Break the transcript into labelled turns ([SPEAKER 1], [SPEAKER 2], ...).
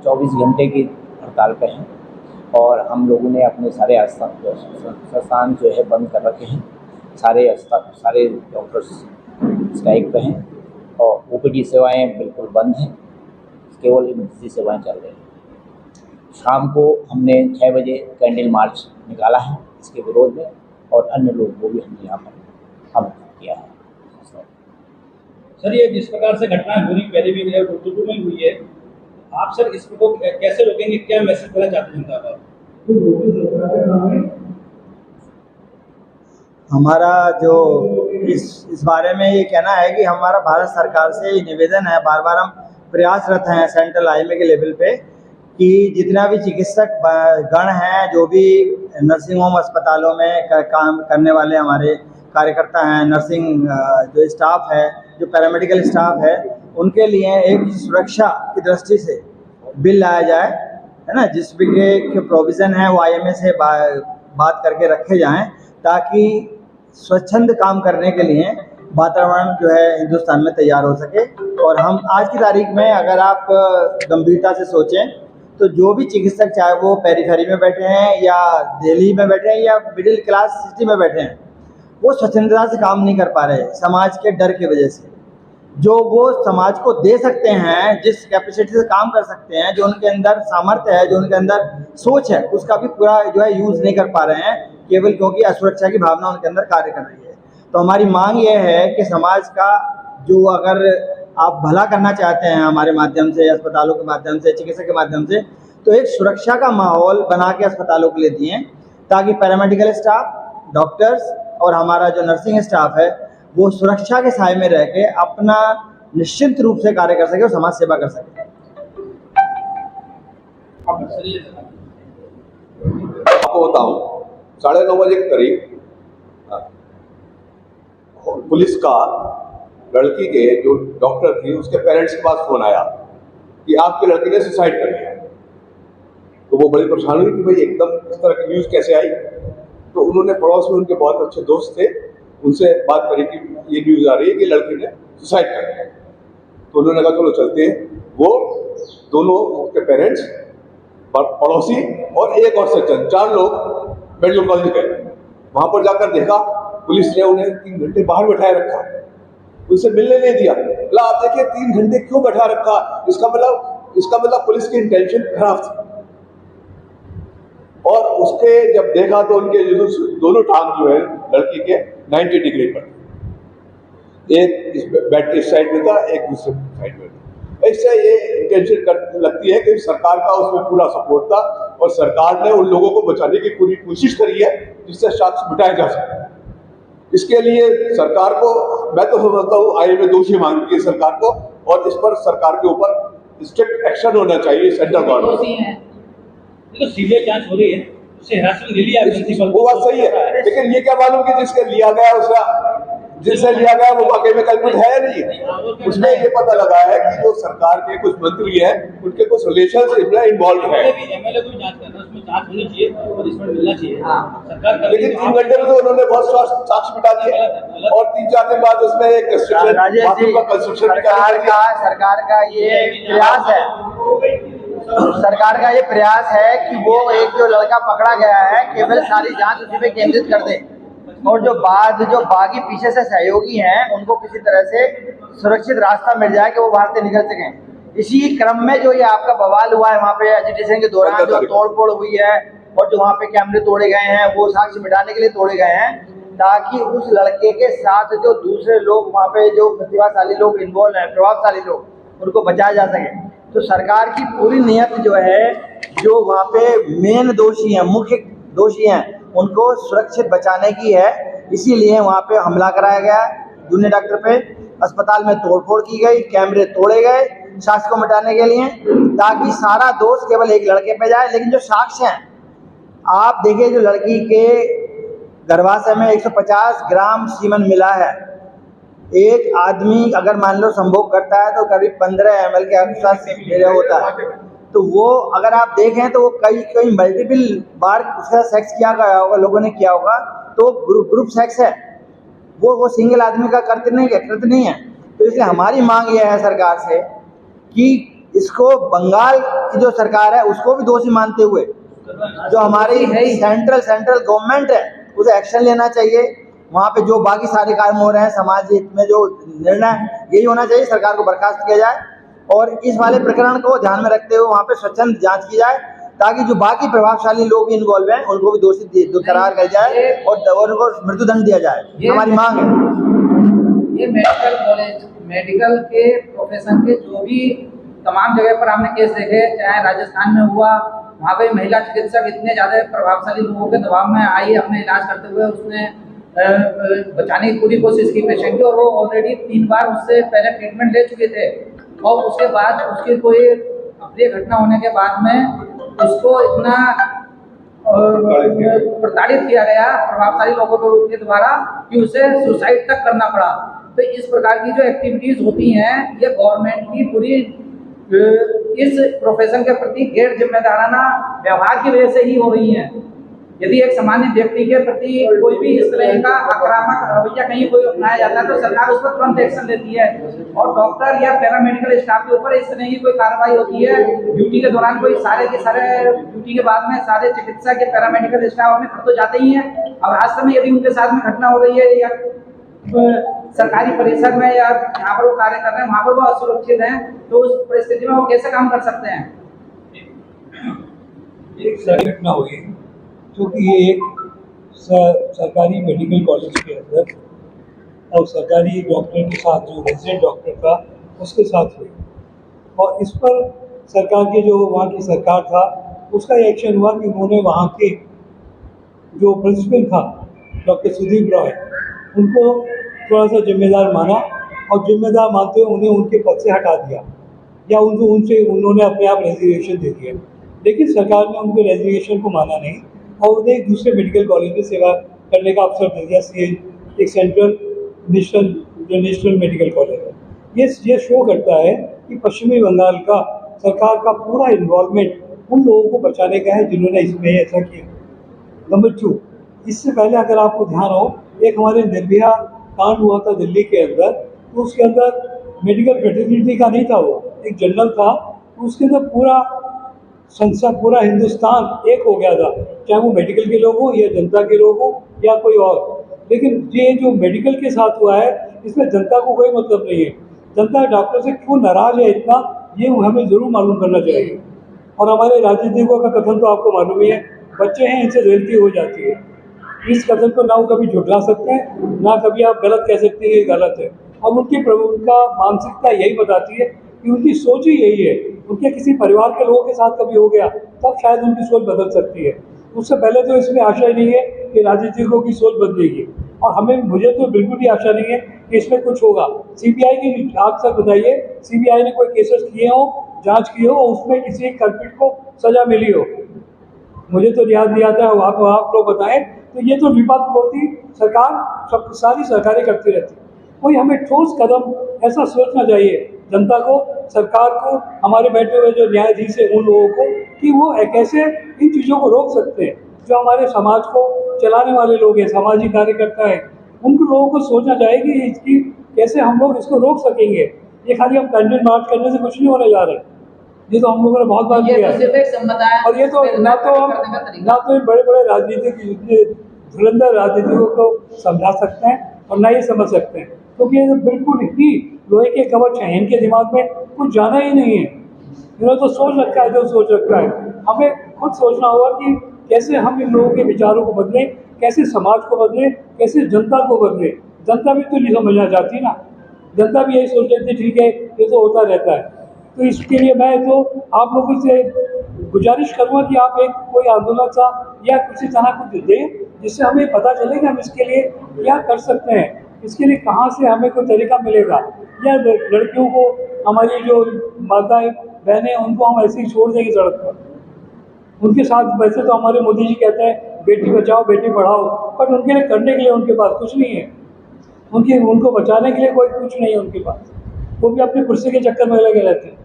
[SPEAKER 1] 24 घंटे की हड़ताल पे हैं और हम लोगों ने अपने सारे संस्थान जो है बंद कर रखे हैं। सारे डॉक्टर्स स्ट्राइक पे हैं और ओपीडी सेवाएं बिल्कुल बंद हैं, केवल इमरजेंसी सेवाएं चल रही हैं। शाम को हमने 6 बजे कैंडल मार्च निकाला है इसके विरोध में और अन्य लोगों को भी हमने यहाँ पर आमंत्रित किया है।
[SPEAKER 2] सर, ये जिस प्रकार से घटनाएं हो रही पहले भी टुटू में हुई है, आप सर इसको कैसे रोकेंगे? क्या मैसेज देना चाहते हैं जनता को?
[SPEAKER 3] हमारा जो इस बारे में ये कहना है कि हमारा भारत सरकार से ये निवेदन है, बार बार हम प्रयासरत हैं सेंट्रल आईएमए के लेवल पे कि जितना भी चिकित्सक गण हैं, जो भी नर्सिंग होम अस्पतालों में काम करने वाले हमारे कार्यकर्ता हैं, नर्सिंग जो स्टाफ है, जो पैरामेडिकल स्टाफ है, उनके लिए एक सुरक्षा की दृष्टि से बिल लाया जाए, है ना, जिस भी के प्रोविज़न है वो आईएमए से बात करके रखे जाएं ताकि स्वच्छंद काम करने के लिए वातावरण जो है हिंदुस्तान में तैयार हो सके। और हम आज की तारीख में अगर आप गंभीरता से सोचें तो जो भी चिकित्सक, चाहे वो पेरीफेरी में बैठे हैं या दिल्ली में बैठे हैं या मिडिल क्लास सिटी में बैठे हैं, वो स्वच्छंदता से काम नहीं कर पा रहे समाज के डर की वजह से। जो वो समाज को दे सकते हैं, जिस कैपेसिटी से काम कर सकते हैं, जो उनके अंदर सामर्थ्य है, जो उनके अंदर सोच है, उसका भी पूरा जो है यूज़ नहीं कर पा रहे हैं, केवल क्योंकि असुरक्षा की भावना उनके अंदर कार्य कर रही है। तो हमारी मांग ये है कि समाज का जो, अगर आप भला करना चाहते हैं हमारे माध्यम से, अस्पतालों के माध्यम से, चिकित्सक के माध्यम से, तो एक सुरक्षा का माहौल बना के अस्पतालों के लिए दिए ताकि पैरामेडिकल स्टाफ, डॉक्टर्स और हमारा जो नर्सिंग स्टाफ है वो सुरक्षा के साए में रह के अपना निश्चिंत रूप से कार्य कर सके और समाज सेवा कर सके।
[SPEAKER 4] आपको बताऊं, 9:30 बजे के करीब पुलिस का लड़की के जो डॉक्टर थी उसके पेरेंट्स के पास फोन आया कि आपकी लड़की ने सुसाइड कर लिया। तो वो बड़ी परेशान हुई कि भाई एकदम इस तरह की न्यूज़ कैसे आई। तो उन्होंने पड़ोस में, उनके बहुत अच्छे दोस्त थे, उनसे बात करी कि ये न्यूज़ आ रही है कि लड़की ने सुसाइड कर लिया। तो उन्होंने कहा चलो चलते हैं। वो दोनों उसके पेरेंट्स, पड़ोसी और एक और सज्जन, 4 लोग मेडिकल कॉलेज गए। वहाँ पर जाकर देखा पुलिस ने उन्हें 3 घंटे बाहर बैठाए रखा, उनसे मिलने नहीं दिया। बोला आप देखिए 3 घंटे क्यों बैठा रखा, इसका मतलब पुलिस की इंटेंशन खराब थी। और उसके जब देखा तो उनके दोनों टांग जो है लड़की के 90 डिग्री पर, एक इस बेड के साइड में था, एक दूसरे साइड में था। इससे ये इंटेंशन लगती है कि सरकार का उसमें पूरा सपोर्ट था और सरकार ने उन लोगों को बचाने की पूरी कोशिश करी है जिससे साक्ष्य मिटाए जा सके। इसके लिए सरकार को, मैं तो समझता हूँ, आईएमए दोषी मांगती है सरकार को और इस पर सरकार के ऊपर स्ट्रिक्ट एक्शन होना चाहिए सेंट्रल गवर्नमेंट।
[SPEAKER 2] तो सीबीआई जांच हो रही है, उससे हिरासत ले लिया प्रिंसिपल,
[SPEAKER 4] वो बात सही है, लेकिन ये क्या मालूम कि जिससे लिया गया वो वाकई में कल्पित है या नहीं है। उसमें ये पता लगा है कि जो सरकार के कुछ मंत्री हैं उनके कुछ रिलेशंस इसमें इन्वॉल्व है।
[SPEAKER 2] एमएलए को भी जांच करना, उसमें जांच होनी चाहिए और इसमें मिलना चाहिए सरकार।
[SPEAKER 4] लेकिन 3 घंटे में तो उन्होंने बहुत साक्ष्य मिटा दिए और 3-4 दिन बाद उसमें एक कंस्ट्रक्शन
[SPEAKER 3] सरकार का ये प्रयास है, सरकार का ये प्रयास है कि वो एक जो लड़का पकड़ा गया है केवल सारी जांच उसी पे केंद्रित कर दे और जो बागी पीछे से सहयोगी हैं उनको किसी तरह से सुरक्षित रास्ता मिल जाए कि वो बाहर से निकल सकें। इसी क्रम में जो ये आपका बवाल हुआ है वहाँ पे एजिटेशन के दौरान जो तोड़फोड़ हुई है और जो वहाँ पे कैमरे तोड़े गए हैं वो साक्ष्य मिटाने के लिए तोड़े गए हैं ताकि उस लड़के के साथ जो दूसरे लोग वहाँ पे जो प्रतिभाशाली लोग इन्वॉल्व हैं, प्रभावशाली लोग, उनको बचाया जा सके। तो सरकार की पूरी नियत जो है, जो वहाँ पे मेन दोषी हैं, मुख्य दोषी हैं, उनको सुरक्षित बचाने की है। इसीलिए वहाँ पे हमला कराया गया जूनियर डॉक्टर पे, अस्पताल में तोड़फोड़ की गई, कैमरे तोड़े गए साक्ष्य को मिटाने के लिए ताकि सारा दोष केवल एक लड़के पे जाए। लेकिन जो साक्ष्य हैं आप देखिए, जो लड़की के गर्भाशय में 150 ग्राम सीमन मिला है, एक आदमी अगर मान लो संभोग करता है तो करीब 15 ml के आसपास मेरा होता है। तो वो अगर आप देखें तो वो कई मल्टीपल बार उसका सेक्स किया गया होगा, लोगों ने किया होगा, तो ग्रुप सेक्स है, वो सिंगल आदमी का कृत्य नहीं है। तो इसलिए हमारी मांग ये है सरकार से कि इसको बंगाल की जो सरकार है उसको भी दोषी मानते हुए जो हमारी सेंट्रल गवर्नमेंट है उसे एक्शन लेना चाहिए। वहाँ पे जो बाकी सारे काम हो रहे हैं समाज हित में जो निर्णय यही होना चाहिए, सरकार को बर्खास्त किया जाए और इस वाले प्रकरण को ध्यान में रखते हुए वहाँ पे स्वच्छंद जांच की जाए ताकि जो बाकी प्रभावशाली लोग भी इन्वॉल्व हैं उनको भी दोषी करार कर जाए और उनको मृत्युदंड दिया जाए, हमारी मांग है।
[SPEAKER 5] ये मेडिकल कॉलेज मेडिकल के प्रोफेशन के जो भी तमाम जगह पर हमने केस देखे, चाहे राजस्थान में हुआ, वहाँ पे महिला चिकित्सक इतने ज़्यादा प्रभावशाली लोगों के दबाव में आई अपने इलाज करते हुए, उसने बचाने की पूरी कोशिश की पेशेंट की और वो ऑलरेडी 3 बार उससे पहले ट्रीटमेंट ले चुके थे और उसके बाद उसकी कोई अप्रिय घटना होने के बाद में उसको इतना प्रताड़ित किया गया प्रभावशाली लोगों के द्वारा कि उसे सुसाइड तक करना पड़ा। तो इस प्रकार की जो एक्टिविटीज होती हैं ये गवर्नमेंट की पूरी इस प्रोफेशन के प्रति गैर जिम्मेदाराना व्यवहार की वजह से ही हो रही हैं। यदि एक सामान्य व्यक्ति के प्रति कोई भी इस तरह का आक्रामक रवैया कहीं कोई अपनाया जाता है तो सरकार उस पर तुरंत एक्शन लेती है और डॉक्टर या पैरामेडिकल स्टाफ के ऊपर इस तरह की कोई कार्रवाई होती है। ड्यूटी के दौरान कोई सारे के सारे ड्यूटी के बाद में सारे चिकित्सक या पैरामेडिकल स्टाफ अपने घर तो जाते ही हैं और रास्ते में यदि उनके साथ में घटना हो रही है या सरकारी परिसर में या जहाँ पर वो कार्य कर रहे हैं वहाँ पर वो असुरक्षित हैं तो उस परिस्थिति में वो कैसे काम कर सकते हैं।
[SPEAKER 6] एक सारी घटना हुई क्योंकि ये एक सरकारी मेडिकल कॉलेज के अंदर और सरकारी डॉक्टर के साथ जो रेजिडेंट डॉक्टर था उसके साथ हुई और इस पर सरकार के जो वहाँ की सरकार था उसका एक्शन हुआ कि उन्होंने वहाँ के जो प्रिंसिपल था डॉक्टर सुदीप रॉय उनको थोड़ा सा जिम्मेदार माना और जिम्मेदार मानते हुए उन्हें उनके पद से हटा दिया या उन्होंने अपने आप रेजिग्नेशन दे दिया। लेकिन सरकार ने उनके रेजिग्नेशन को माना नहीं और उन्हें एक दूसरे मेडिकल कॉलेज में सेवा करने का अवसर दे दिया। एक सेंट्रल नेशनल मेडिकल कॉलेज है। ये शो करता है कि पश्चिमी बंगाल का सरकार का पूरा इन्वॉल्वमेंट उन लोगों को बचाने का है जिन्होंने इसमें ऐसा किया। नंबर 2, इससे पहले अगर आपको ध्यान हो एक हमारे निर्भया कांड हुआ था दिल्ली के अंदर, तो उसके अंदर मेडिकल फ्रेटर्निटी का नहीं था, वो एक जनरल था, तो उसके अंदर पूरा हिंदुस्तान एक हो गया था, चाहे वो मेडिकल के लोग हों या जनता के लोग हों या कोई और। लेकिन ये जो मेडिकल के साथ हुआ है इसमें जनता को कोई मतलब नहीं है। जनता डॉक्टर से क्यों नाराज है इतना, ये हमें ज़रूर मालूम करना चाहिए। और हमारे राजनीतिकों का कथन तो आपको मालूम ही है, बच्चे हैं इनसे गलती हो जाती है। इस कथन को ना वो कभी झुठला सकते हैं ना कभी आप गलत कह सकते हैं ये गलत है। और उनका मानसिकता यही बताती है कि उनकी सोच ही यही है। उनके किसी परिवार के लोगों के साथ कभी हो गया तब शायद उनकी सोच बदल सकती है। उससे पहले तो इसमें आशा ही नहीं है कि राजनीतिकों की सोच बदलेगी और मुझे तो बिल्कुल भी आशा नहीं है कि इसमें कुछ होगा। सीबीआई की आज तक बताइए, सीबीआई ने कोई केसेस किए हो, जांच की हो और उसमें किसी कल्प्रिट को सजा मिली हो? मुझे तो याद नहीं आता है, आप लोग बताएं। तो ये तो विवाद होती सरकार सारी सरकारें करती रहती। कोई हमें ठोस कदम ऐसा सोचना चाहिए जनता को, सरकार को, हमारे बैठे हुए जो न्यायाधीश हैं उन लोगों को, कि वो कैसे इन चीज़ों को रोक सकते हैं। जो हमारे समाज को चलाने वाले लोग हैं, सामाजिक कार्यकर्ता हैं, उनको लोगों को सोचना चाहिए कि इसकी कैसे हम लोग इसको रोक सकेंगे। ये खाली हम कैंडिडेट मार्च करने से कुछ नहीं होने जा रहे। ये तो हम लोगों ने बहुत बात किया है। और ये तो ना तो इन बड़े बड़े राजनीतिक धुरंधर राजनीतिकों को समझा सकते हैं और ना ही समझ सकते हैं, क्योंकि ये बिल्कुल ही लोहे के कवच हैं। इनके दिमाग में कुछ जाना ही नहीं है। इन्होंने तो सोच रखा है जो सोच रखा है। हमें खुद सोचना होगा कि कैसे हम इन लोगों के विचारों को बदलें, कैसे समाज को बदलें, कैसे जनता को बदलें। जनता भी तो नहीं समझना चाहती ना, जनता भी यही सोच लेती ठीक है ये तो होता रहता है। तो इसके लिए मैं तो आप लोगों से गुजारिश करूँगा कि आप एक कोई आंदोलन सा या किसी तरह कुछ दें जिससे हमें पता चले कि हम इसके लिए क्या कर सकते हैं, इसके लिए कहाँ से हमें कोई तरीका मिलेगा। या लड़कियों को, हमारी जो माताएं बहनें, उनको हम ऐसे ही छोड़ देंगे सड़क पर? उनके साथ वैसे तो हमारे मोदी जी कहते हैं बेटी बचाओ बेटी पढ़ाओ, पर उनके लिए करने के लिए उनके पास कुछ नहीं है। उनको बचाने के लिए कोई कुछ नहीं है उनके पास। वो भी अपनी कुर्सी के चक्कर में लगे रहते हैं।